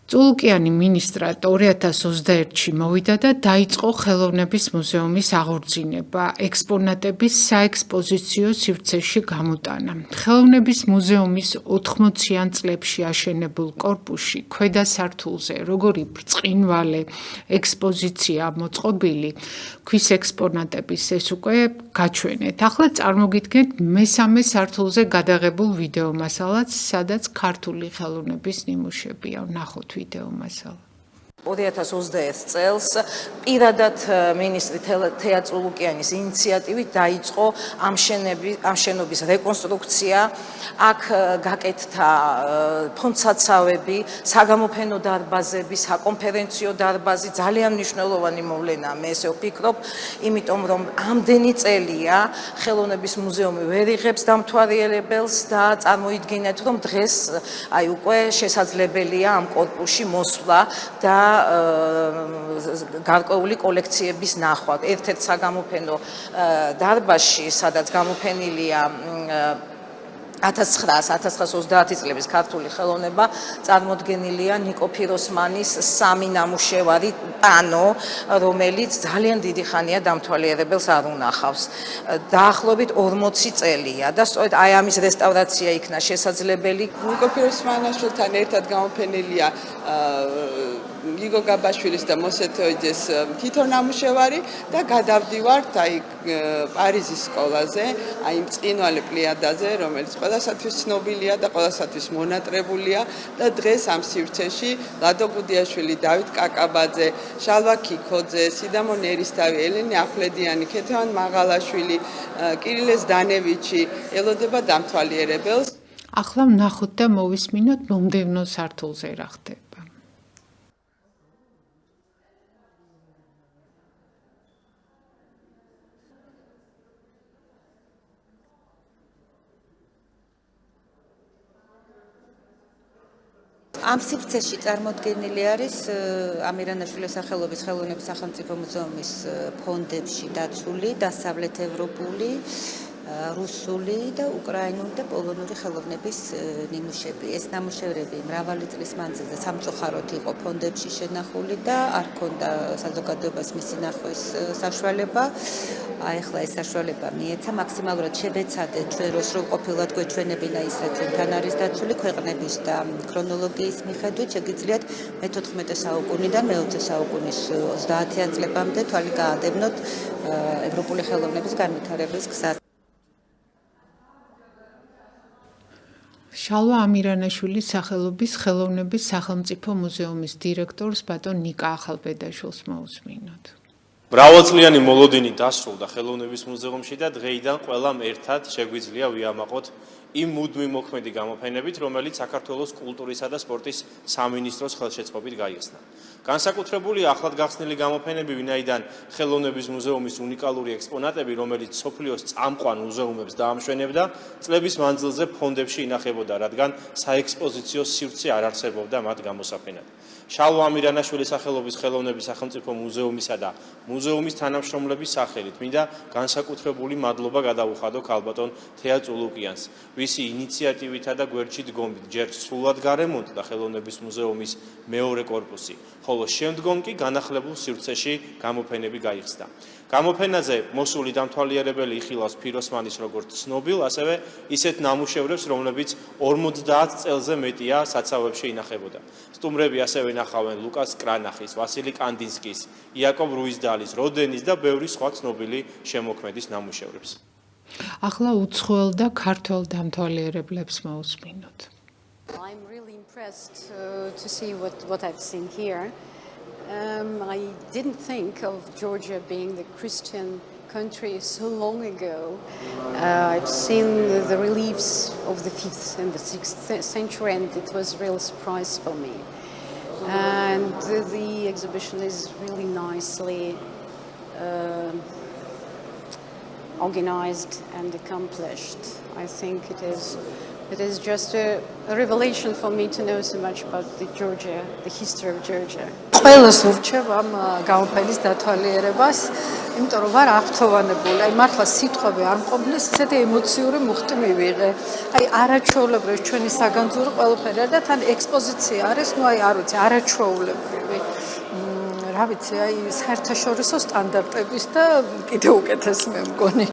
წულუკიანი მინისტრად 2021-ში მოვიდა და დაიწყო ხელოვნების მუზეუმის აღორძინება, ექსპონატების საექსპოზიციო სივრცეში გამოტანა. ხელოვნების მუზეუმის 80-იან წლებში აშენებულ კორპუსში, ქვედა სართულზე, როგორი ბრწყინვალე ექსპოზიცია მოწყობილი, ქვის ექსპონატების ეს უკვე გაჩვენეთ. ახლა წარმოგიდგენთ მესამე სართულზე გადაღებულ ვიდეო მასალას, სადაც ქართული ხელოვნების ნიმუშებია. ვნახოთ ვიდეო მასალა. 2021 წელს პირადად მინისტრი თეა წულუკიანის ინიციატივით დაიწყო ამ შენობის რეკონსტრუქცია. აქ გაკეთდა ფონდსაცავები, საგამოფენო დარბაზები, საკონფერენციო დარბაზი, ძალიან მნიშვნელოვანი მოვლენაა, მე ესე ვფიქრობ, იმიტომ რომ ამდენი წელია ხელოვნების მუზეუმი ვერ იღებს დამთვალიერებელს და წარმოიდგინეთ, რომ დღეს აი უკვე შესაძლებელია ამ კორპუსში მოსვლა და გარკვეული კოლექციების ნახვა. ერთ-ერთ საგამოფენო დარბაზში, სადაც გამოფენილია 1930 წლების ქართული ხელოვნება, წარმოდგენილია ნიკო ფიროსმანის 3 ნამუშევარი პანო, რომელიც ძალიან დიდი ხანია დამთვალიერებელს არ უნახავს. დაახლოებით 40 წელია და სწორედ აი ამის რესტავრაცია იქნა შესაძლებელი. ნიკო ფიროსმანაშვილთან ერთად გამოფენილია გიგო გაბაშვილის და მოსეთოიძეს თითო ნამუშევარი და გადავდივართ აი პარიზის სკოლაზე, აი მწყინვალე პლიადაზე, რომელიც ყველასათვის ცნობილია და ყველასათვის მონატრებულია და დღეს ამ სივრცეში ლადო გუდიაშვილი, დავით კაკაბაძე, შალვა ქიქოძე, სიდამონ ერისთავი, ელენე ახვლედიანი, ქეთევან მაღალაშვილი, კირილე ზდანევიჩი ელოდება დამთვალიერებელს. ახლა ვნახოთ და მოვისმინოთ მომდევნო სართულზე რა ხდება. ამ სივრცეში წარმოდგენილი არის ამირანაშვილის სახელობის ხელოვნების სახელმწიფო მუზეუმის ფონდებში დაცული დასავლეთ ევროპული, რუსული და უკრაინული და პოლონური ხელოვნების ნიმუშები. ეს ნამუშევრები მრავალი წლის მანძილზე სამწუხაროდ იყო ფონდებში შენახული და არ ჰქონდა საზოგადოებას მისი ნახვის საშუალება. ახლა ეს საშუალება მიეცა, მაქსიმალურად შევეცადეთ ჩვენ რო სრულყოფილად გვეჩვენებინა ის რაც ჩვენთან არის დაცული ქვეყნების და ქრონოლოგიის მიხედვით შეგიძლიათ მე-14 საუკუნიდან მე-20 საუკუნის 30-იან წლებამდე თვალი გაადევნოთ ევროპული ხელოვნების განვითარების გზას. შალვა ამირანაშვილის სახელობის ხელოვნების სახელმწიფო მუზეუმის დირექტორს ბატონ ნიკა ახალბედაშვილს მოусმინოთ. მრავალწლიანი მოლოდინი დასრულდა ხელოვნების მუზეუმში და დღეიდან ყველამ ერთად შეგვიძლია ვიამაყოთ იმ მუდმივ მოქმედი გამოფენებით, რომელიც საქართველოს კულტურისა და სპორტის სამინისტროს ხელშეწყობით გაიხსნა. განსაკუთრებული ახლად გახსნილი გამოფენები, ვინაიდან ხელოვნების მუზეუმის უნიკალური ექსპონატები, რომელიც სოფლიოს წამყვან მუზეუმებს დაამშვენებდა, წლების მანძილზე ფონდებში ინახებოდა, რადგან საექსპოზიციო სივრცე არ არსებობდა მათ გამოსაფენად. შალვა ამირანაშვილის სახელობის ხელოვნების სახელმწიფო მუზეუმისა და მუზეუმის თანამშრომლების სახელით მინდა განსაკუთრებული მადლობა გადაუხადო ქალბატონ თეა წულუკიანს, ვისი ინიციატივითა და გვერდში დგომით ჯერ სრულად გარემონტდა ხელოვნების მუზეუმის მეორე კორპუსი, ხოლო შემდგომ კი განახლებულ სივრცეში გამოფენები გაიხსნა. გამოფენაზე მოსული დამთვალიერებელი იხილავს ფიროსმანის როგორც ცნობილ, ასევე ისეთ ნამუშევრებს, რომლებიც 50 წელზე მეტია საცავებში ინახებოდა. სტუმრები ასევე ნახავენ ლუკას კრანახის, ვასილი კანდინსკის, იაკობ რუისდალის, როდენის და ბევრი სხვა ცნობილი შემოქმედის ნამუშევრებს. ახლა უცხოელ და ქართველ დამთვალიერებლებს მოусმინოთ. I'm really impressed to see what I've seen here. I didn't think of Georgia being the Christian country so long ago. I've seen the reliefs of the 5th and the 6th century, and it was a real surprise for me. And the exhibition is really nicely organized and accomplished. I think it is just a revelation for me to know so much about the history of Georgia. ყველას ურჩევ ამ გამოფენის დათვალიერებას, იმიტომ რომ ვარ აღფრთოვანებული. აი მართლა სიტყვები არ მყოფნეს, ისეთი ემოციური მუხტი მივიღე. აი არაჩვეულებრივი ჩვენი საგანძური ყველაფერი და თან ექსპოზიცია არის, ну აი არ ვიცი, არაჩვეულებრივი. რა ვიცი, აი საერთაშორისო სტანდარტების და კიდევ უკეთესი მე მგონი.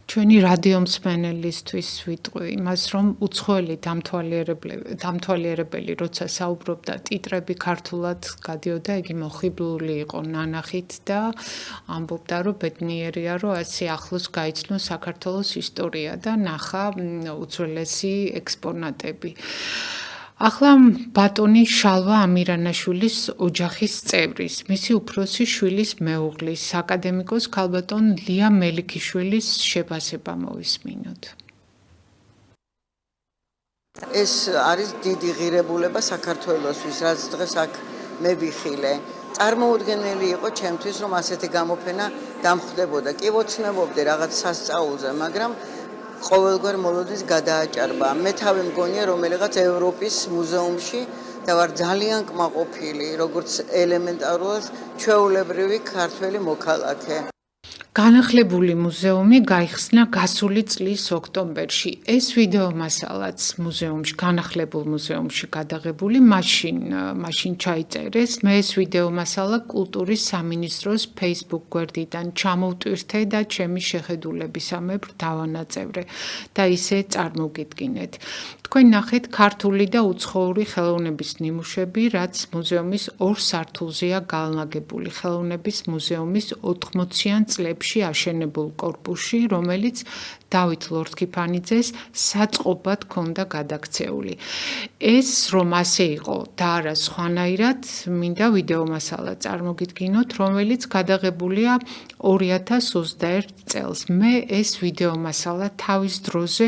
ჩვენი რადიო მსმენელისთვის ვიტყვი იმას, რომ უცხოელი დამთვალიერებელი, როცა საუბრობდა ტიტრები ქართულად გადიოდა, იგი მოხიბლული იყო ნანახით და ამბობდა, რომ ბედნიერია, რომ ასე ახლოს გაიცნო საქართველოს ისტორია და ნახა უძველესი ექსპონატები. ახლა ბატონი შალვა ამირანაშვილის ოჯახის წევრის, მისი უფროსი შვილის მეუღლის, აკადემიკოს ქალბატონ ლია მელიქიშვილის შეფასება მოვისმინოთ. ეს არის დიდი ღირებულება საქართველოსთვის, რაც დღეს აქ მე ვიხილე. წარმოუდგენელი იყო ჩემთვის, რომ ასეთი გამოფენა დამხდებოდა. კი ვოცნებობდი რაღაც სასწაულზე, მაგრამ ყოველგვარ მოლოდის გადააჭარბა. მე თავი მგონია რომელიღაც ევროპის მუზეუმში და ვარ ძალიან კმაყოფილი, როგორც ელემენტარულად ჩვეულებრივი ქართველი მოქალაქე. განახლებული მუზეუმი გაიხსნა გასული წლის ოქტომბერში. ეს ვიდეო მასალაც მუზეუმში, განახლებულ მუზეუმში გადაღებული, მაშინ ჩაიწერეს. მე ეს ვიდეო მასალა კულტურის სამინისტროს Facebook გვერდიდან ჩამოვტვირთე და ჩემი შეხედულებისამებრ დავანაწევრე და ისე წარმოგიდგინეთ. თქვენ ნახეთ ქართული და უცხოური ხელოვნების ნიმუშები, რაც მუზეუმის ორ სართულზეა განლაგებული. ხელოვნების მუზეუმის 80-იან წლებში აშენებულ კორპუსში, რომელიც დავით ლორთქიფანიძეს საწყობად ჰქონდა გადაქცეული. ეს რომ ასე იყო და არა სხვანაირად, მინდა ვიდეო მასალა წარმოგიდგინოთ, რომელიც გადაღებულია 2021 წელს. მე ეს ვიდეო მასალა თავის დროზე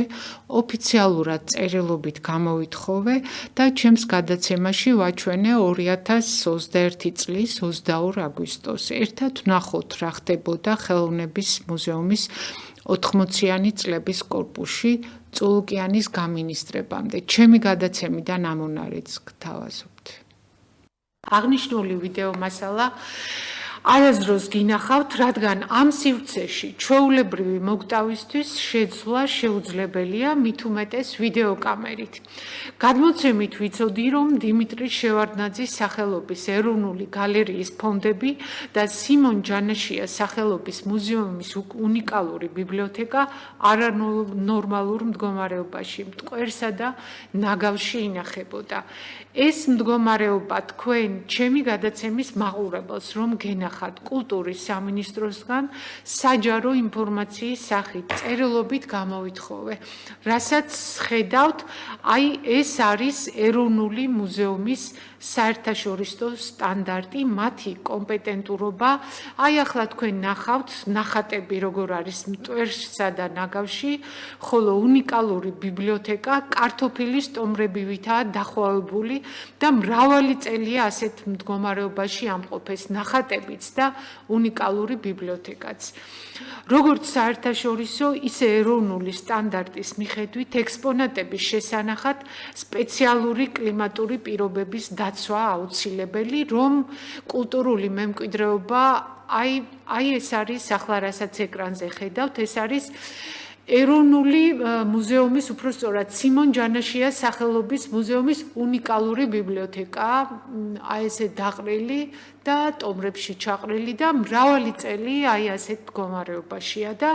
ოფიციალურად წერილობით გამოვითხოვე და ჩემს გადაცემაში ვაჩვენე 2021 წლის 22 აგვისტოს. ერთად ვნახოთ რა ხდებოდა ხელოვნების მუზეუმის 80-იანი წლების კორპუსში წულუკიანის გამინისტრებამდე. ჩემი გადაცემიდან ამონარიც გთავაზობთ. აღნიშნული ვიდეო მასალა არასდროს გინახავთ, რადგან ამ სივრცეში ჩვეულებრივი მოგტავისთვის შეცვლა შეუძლებელია, მით უმეტეს ვიდეო კამერით. გადმოცემით ვიცოდი, რომ დიმიტრი შევარდნაძის სახელობის ეროვნული გალერეის ფონდები და სიმონ ჯანაშიას სახელობის მუზეუმის უნიკალური ბიბლიოთეკა არანორმალურ მდგომარეობაში, მტკვერსა და ნაგავში ინახებოდა. ეს მდგომარეობა თქვენ ჩემი გადაცემის მაყურებელს რომ გენახათ კულტურის სამინისტროსგან საჯარო ინფორმაციის სახით წერილობით გამოვითხოვე. რასაც ხედავთ, აი ეს არის ეროვნული მუზეუმის საერთაშორისო სტანდარტი, მათი კომპეტენტურობა. აი ახლა თქვენ ნახავთ ნახატები როგორ არის მტვერსა და ნაგავში, ხოლო უნიკალური ბიბლიოთეკა კარტოფილის ტომრებივითაა დახვეებული და მრავალი წელია ასეთ მდგომარეობაში ამყოფეს ნახატებიც და უნიკალური ბიბლიოთეკაც. როგორც საერთაშორისო, ისე ეროვნული სტანდარტის მიხედვით ექსპონატების შესანა შესანახად სპეციალური კლიმატური პირობების დაცვა აუცილებელი, რომ კულტურული მემკვიდრეობა აი ეს არის ახლა რასაც ეკრანზე ხედავთ, ეს არის ეროვნული მუზეუმის, უფრო სწორად სიმონ ჯანაშიას სახელობის მუზეუმის უნიკალური ბიბლიოთეკა, აი ესე დაყრილი და ტომრებში ჩაყრილი და მრავალი წელი აი ასეთ მდგომარეობაშია და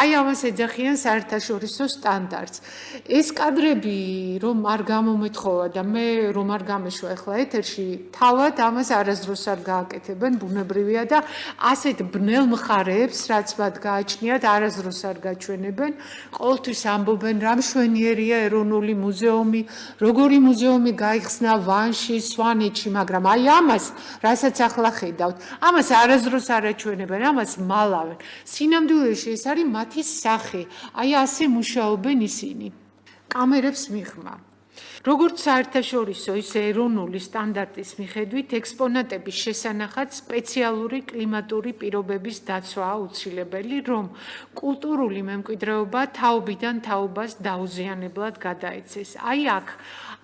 აი ამას ეძახიან საერთაშორისო სტანდარტს. ეს კადრები რომ არ გამომეთხოვა და მე რომ არ გამეშვა ახლა ეთერში, თავად ამას არასდროს არ გააკეთებენ, ბუნებრივია და ასეთ ბნელ მხარეებს, რაც მათ გააჩნიათ, არასდროს არ გაჩვენებენ. ყოველთვის ამბობენ, რა მშვენიერია ეროვნული მუზეუმი, როგორი მუზეუმი გაიხსნა ვანში, სვანეთში, მაგრამ აი ამას, რასაც ახლა ხედავთ, ამას არასდროს არ აჩვენებენ, ამას მალავენ. სინამდვილეში ეს არის მათი სახე. აი ასე მუშაობენ ისინი. კამერებს მიხმა. როგორც საერთაშორისო, ისე ეროვნული სტანდარტის მიხედვით, ექსპონატების შესანახად სპეციალური კლიმატური პირობების დაცვა აუცილებელი, რომ კულტურული მემკვიდრეობა თაობიდან თაობას დაუზიანებლად გადაეცეს. აი აქ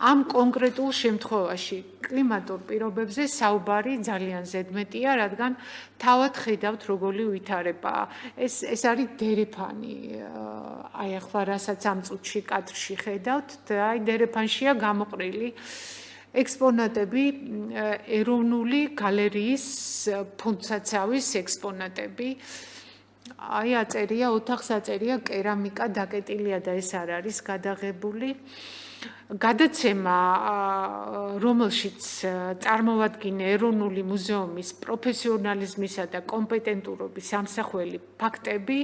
ამ კონკრეტულ შემთხვევაში კლიმატურ პირობებზე საუბარი ძალიან ზედმეტია, რადგან თავად ხედავთ როგორი ვითარებაა. ეს არის დერეფანი. აი ახლა რასაც ამ წუთში კადრში ხედავთ, აი დერეფანშია გამოყრილი ექსპონატები, ეროვნული გალერეის ფონდსაცავის ექსპონატები. აი აწერია, ოთახს აწერია კერამიკა დაკეტილია და ეს არ არის გადაღებული. გადაცემა, რომელშიც წარმოვადგინა ეროვნული მუზეუმის პროფესიონალიზმისა და კომპეტენტურობის ამსახველი ფაქტები,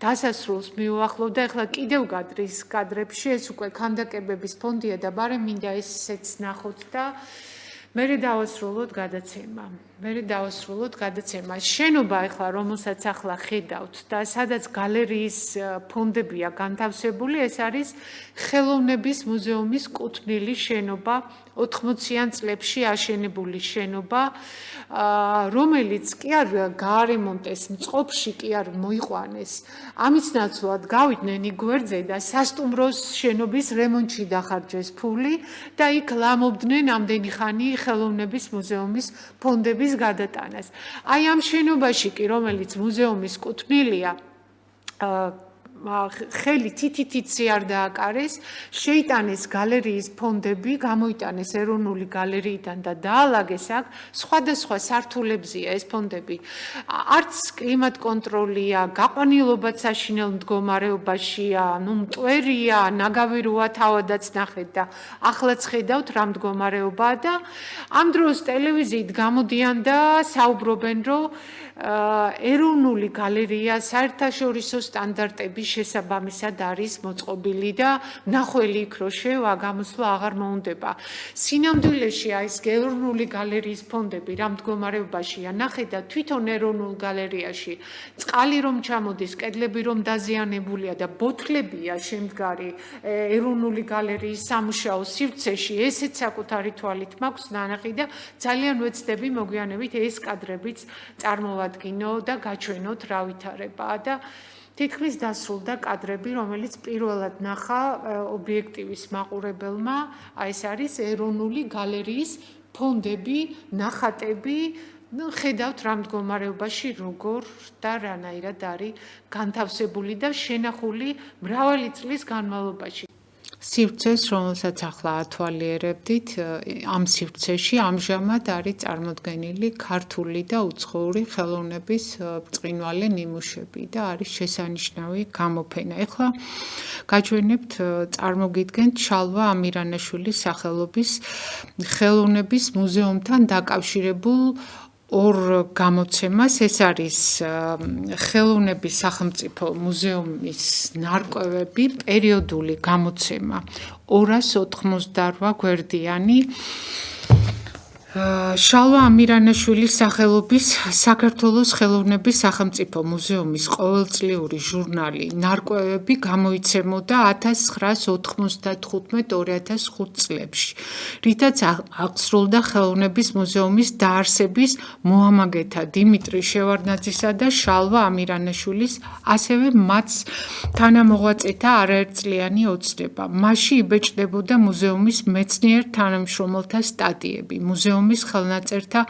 დასასრულს მიუახლოვდა. ახლა კიდევ გადრის კადრებში ეს უკვე ქანდაკებების ფონდია და ბარემ მინდა ესეც ნახოთ და მერე დავასრულოთ გადაცემა. შენობა ახლა, რომელსაც ახლა ხედავთ და სადაც გალერეის ფონდებია განთავსებული, ეს არის ხელოვნების მუზეუმის კუთვნილი შენობა, 80-იან წლებში აშენებული შენობა, რომელიც კი არ გაარემონტეს, მწყობში კი არ მოიყვანეს. ამის ნაცვლად გავიდნენ იქ გვერდზე და სასტუმროს შენობის რემონტში დახარჯეს ფული და იქ ლამობდნენ ამდენი ხანი ხელოვნების მუზეუმის ფონდების გადატანას. აი ამ შენობაში კი, რომელიც მუზეუმის კუთვნილია, ხელი თითითიცი არ დააკარეს, შეიტანეს გალერეის ფონდები, გამოიტანეს ეროვნული გალერეიდან და დაალაგეს აქ სხვადასხვა სართულებზია ეს ფონდები. არც კლიმატ კონტროლია, გაყვანილობაც საშინელ მდგომარეობაშია, მტვერია, ნაგავი როა თავადაც ნახეთ და ახლაც ხედავთ რა მდგომარეობაა და ამ დროს ტელევიზიით გამოდიან და საუბრობენ, რომ ეროვნული გალერეა საერთაშორისო სტანდარტების შესაბამისად არის მოწყობილი და ნახველი იქ რო შევა, გამოსვლა აღარ მოუნდება. სინამდვილეში აი ეს ეროვნული გალერეის ფონდები რა მდგომარეობაშია, ნახეთ და თვითონ ეროვნულ გალერეაში წყალი რომ ჩამოდის, კედლები რომ დაზიანებულია და ბოთლებია შემდგარი ეროვნული გალერეის სამუშაო სივრცეში, ესეც საკუთარი თვალით მაქვს ნანახი და ძალიან ვეცდები მოგვიანებით ეს კადრებიც წარმოვადგინო და გაჩვენოთ რა ვითარებაა და თითქმის დასრულდა კადრები, რომელიც პირველად ნახა ობიექტივის მაყურებელმა, აი ეს არის ეროვნული გალერეის ფონდები, ნახატები, ხედავთ რა მდგომარეობაში როგორ და რანაირად არის განთავსებული და შენახული მრავალი წლის განმავლობაში. სივრცეს, რომელსაც ახლა ათვალიერებდით, ამ სივრცეში ამჟამად არის წარმოდგენილი ქართული და უცხოური ხელოვნების ბრწყინვალე ნიმუშები და არის შესანიშნავი გამოფენა. ეხლა გაჩვენებთ, წარმოგიდგენთ შალვა ამირანაშვილის სახელობის ხელოვნების მუზეუმთან დაკავშირებულ ორ გამოცემას. ეს არის ხელოვნების სახელმწიფო მუზეუმის ნარკვევები, პერიოდული გამოცემა 288 გვერდიანი. შალვა ამირანაშვილის სახელობის საქართველოს ხელოვნების სახელმწიფო მუზეუმის ყოველწლიური ჟურნალი ნარკვევები გამოიცემოდა 1995-2005 წლებში, რითაც აღსრულდა ხელოვნების მუზეუმის დაარსების მოამაგეთა დიმიტრი შევარდნაძისა და შალვა ამირანაშვილის, ასევე მათ თანამოღვაწეთა არაერთწლიანი ოცნება. მასში იბეჭდებოდა მუზეუმის მეცნიერ თანამშრომელთა სტატიები, მუზეუმის ხელნაწერთა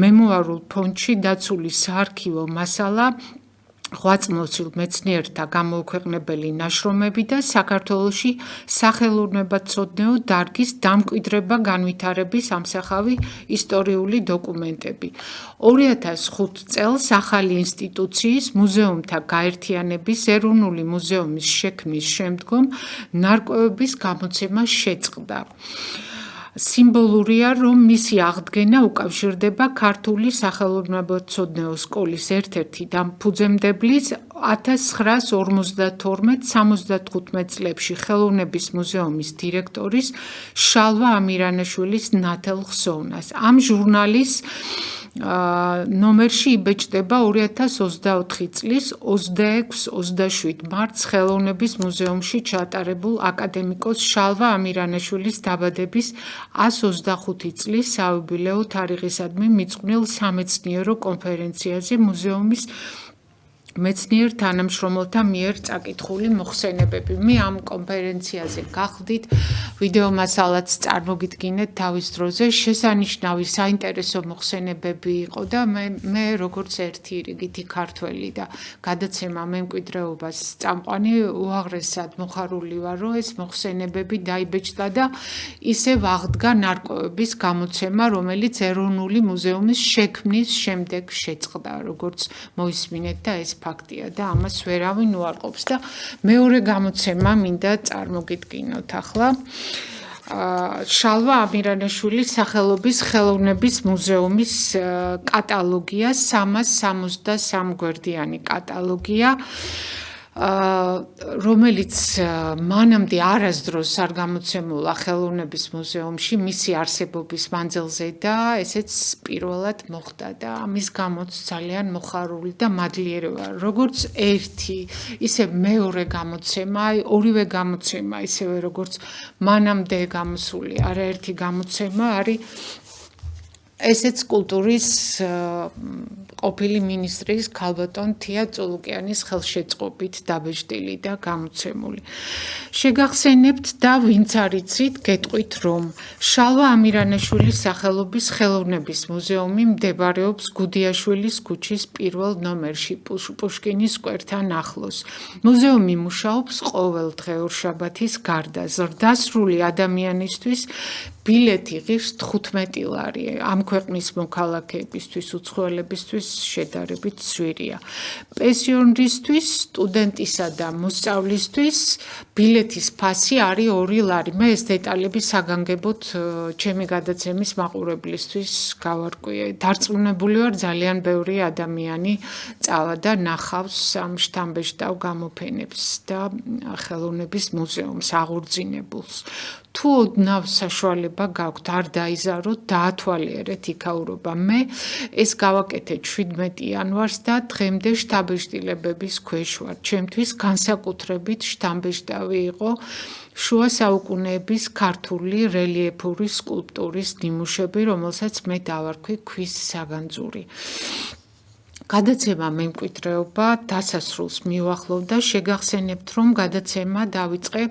მემუარულ ფონდში დაცული საარქივო მასალა, ღვაწლმოსილ მეცნიერთა გამოუქვეყნებელი ნაშრომები და საქართველოში სახელოვნებაცოდნეო დარგის დამკვიდრება განვითარების ამსახავი ისტორიული დოკუმენტები. 2005 წელს ახალი ინსტიტუციის მუზეუმთა გაერთიანების ეროვნული მუზეუმის შექმნის შემდგომ ნარკვევების გამოცემა შეწყდა. სიმბოლურია, რომ მისი აღდგენა უკავშირდება ქართული სახელოვნებაცოდნეო სკოლის ერთ-ერთი ფუძემდებლის 1952-75 წლებში ხელოვნების მუზეუმის დირექტორის შალვა ამირანაშვილის ნათელ ხსოვნას. ამ ჟურნალის ნომერში იბეჭდება 2024 წლის 26-27 მარტს ხელოვნების მუზეუმში ჩატარებულ აკადემიკოს შალვა ამირანაშვილის დაბადების 125 წლის საიუბილეო თარიღისადმი მიწყვნილ სამეცნიერო კონფერენციაზე მუზეუმის მეცნიერ თანამშრომელთა მიერ წაკითხული მოხსენებები. მე ამ კონფერენციაზე გახდით, ვიდეო მასალაც წარმოგიდგინეთ თავის დროზე, შესანიშნავი საინტერესო მოხსენებები იყო და მე როგორც ერთი რიგითი ქართველი და გადაცემა მემკვიდრეობას წამყვანი უაღრესად მოხარული ვარ, რომ ეს მოხსენებები დაიბეჭდა და ისევ აღდგა ნარკვევების გამოცემა, რომელიც ეროვნული მუზეუმის შექმნის შემდეგ შეწყდა, როგორც მოისმინეთ და ეს ფაქტია და ამას ვერავინ უარყოფს და მეორე გამოცემა მინდა წარმოგიდგინოთ ახლა. შალვა ამირანაშვილის სახელობის ხელოვნების მუზეუმის კატალოგია, 363 გვერდიანი კატალოგია, რომელიც მანამდე არასდროს არ გამოცემულა ხელოვნების მუზეუმში მისი არსებობის მანძილზე და ესეც პირველად მოხდა და ამის გამოც ძალიან მოხარული და მადლიერე ვარ. როგორც ერთი, ისე მეორე გამოცემა, ორივე გამოცემა, ისევე როგორც მანამდე გამოსული არაერთი გამოცემა არის ესეც კულტურის ყოფილი მინისტრის ქალბატონ თია წულუკიანის ხელშეწყობით დაბეჭდილი და გამოცემული. შეგახსენებთ და ვინც არ იცით, გეტყვით, რომ შალვა ამირანაშვილის სახელობის ხელოვნების მუზეუმი მდებარეობს გუდიაშვილის ქუჩის პირველ ნომერში, პუშკინის სკვერთან ახლოს. მუზეუმი მუშაობს ყოველ დღე ორშაბათის გარდა. ზრდასრული ადამიანისთვის ბილეთი ღირს 15 ლარი. ამ ქვეყნის მოქალაქეებისთვის, უცხოელებისთვის შედარებით ძვირია. პენსიონერისთვის, სტუდენტისა და მოსწავლისთვის ბილეთის ფასი არის 2 ლარი. მე ეს დეტალები საგანგებოდ ჩემი გადაცემის მაყურებლისთვის გავარკვიე. დარწმუნებული ვარ, ძალიან ბევრი ადამიანი წავა და ნახავს ამ შთამბეჭდავ გამოფენებს და ხელოვნების მუზეუმს აღორძინებულს. თუ ოდნავ საშუალება გაქვთ, არ დაიზაროთ, დაათვალიერეთ იქაურობა. მე ეს გავაკეთე 17 იანვარს და დღემდე შთაბეჭდილებების ქვეშ ვარ. ჩემთვის განსაკუთრებით შთამბეჭდავი იყო შუა საუკუნეების ქართული რელიეფური სკულპტურის ნიმუშები, რომელსაც მე დავარქვი ქვის საგანძური. გადაცემა მემკვიდრეობა დასასრულს მიუახლოვდა. შეგახსენებთ, რომ გადაცემა დავიწყე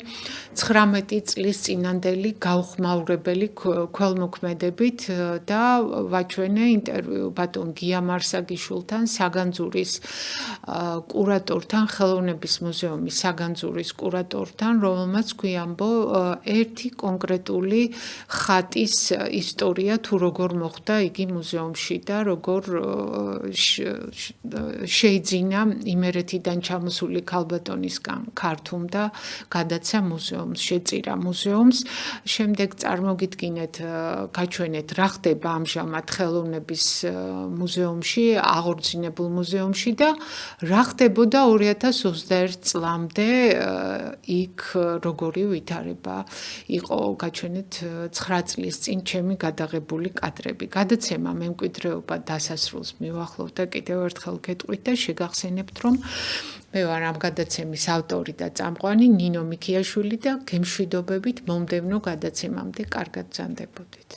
19 წლის წინანდელი გაუხმაურებელი ქველმოქმედებით და ვაჩვენე ინტერვიუ ბატონ გია მარსაგიშვილთან, საგანძურის კურატორთან, ხელოვნების მუზეუმის საგანძურის კურატორთან, რომელმაც გვიამბო ერთი კონკრეტული ხატის ისტორია, თუ როგორ მოხდა იგი მუზეუმში და როგორ შეიძინა იმერეთიდან ჩამოსული ქალბატონისგან ქართულ და გადაცა მუზეუმს, შეწირა მუზეუმს. შემდეგ წარმოგიდგინეთ, გაჩვენეთ რა ხდება ამჟამად ხელოვნების მუზეუმში, აღორძინებულ მუზეუმში და რა ხდებოდა 2021 წლამდე იქ როგორი ვითარება იყო, გაჩვენეთ 9 წლის წინ ჩემი გადაღებული კადრები. გადაცემა მემკვიდრეობა დასასრულს მივახლოვ და კიდევ ერთხელ გეტყვით და შეგახსენებთ, რომ მე ვარ ამ გადაცემის ავტორი და წამყვანი ნინო მიქიაშვილი და გემშვიდობებით მომდევნო გადაცემამდე კარგად ბრძანდებოდეთ.